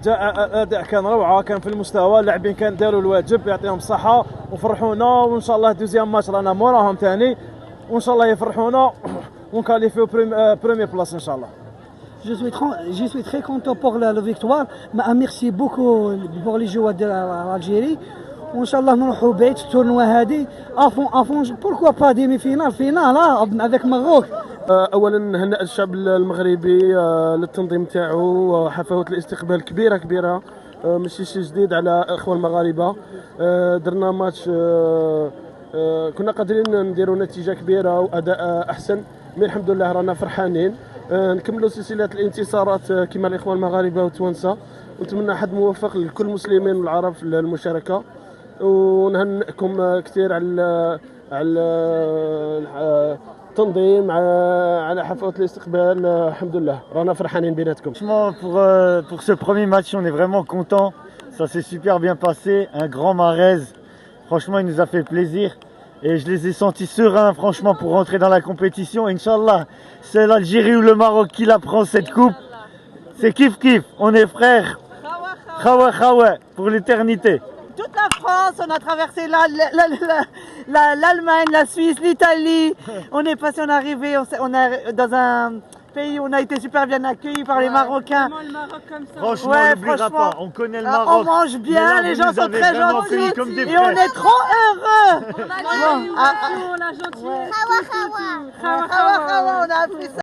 جاء اداء كان روعه، كان في المستوى، اللاعبين كان داروا الواجب، يعطيهم الصحه وفرحونا، وان شاء الله دوزيام ماتش رانا موراهم ثاني، وان شاء الله يفرحونا ونكاليفيو بروميير بلاص ان شاء الله. Je suis très content pour la victoire. Merci beaucoup pour les joueurs de l'Algérie. وان شاء الله نروحوا بعيد في التورنوا هذه افون بوركوا با ديمي فينال افيك ماروك. اولا نهنئ الشعب المغربي للتنظيم تاعو، حفاوه الاستقبال كبيره ماشي شي جديد على الاخوه المغاربه. درنا ماتش كنا قادرين نديروا نتيجه كبيره واداء احسن، من الحمد لله رانا فرحانين. نكملوا سلسله الانتصارات كما الاخوه المغاربه والتوانسه، ونتمنى حد موفق لكل المسلمين والعرب في المشاركه، ونهنئكم كثير على التنظيم، على حفاوة الاستقبال. الحمد لله رانا فرحانين بيناتكم. Pour ce premier match, on est vraiment content. Ça s'est super bien passé. Un grand Mahrez. Franchement, il nous a fait plaisir. Et je les ai sentis sereins, franchement, pour rentrer dans la compétition. Inch'Allah, c'est l'Algérie ou le Maroc qui la prend, cette coupe. C'est kiff-kiff. On est frères. Khawa, pour l'éternité. Toute la France, on a traversé l'Allemagne, la Suisse, l'Italie. On est passé, on est arrivé, on est dans un pays où on a été super bien accueillis par les Marocains. Le Maroc comme ça. Franchement, on n'oubliera pas, on connaît le Maroc. On mange bien, là, les gens sont très gentils et on est trop heureux. On a la gentillesse. On a appris ça.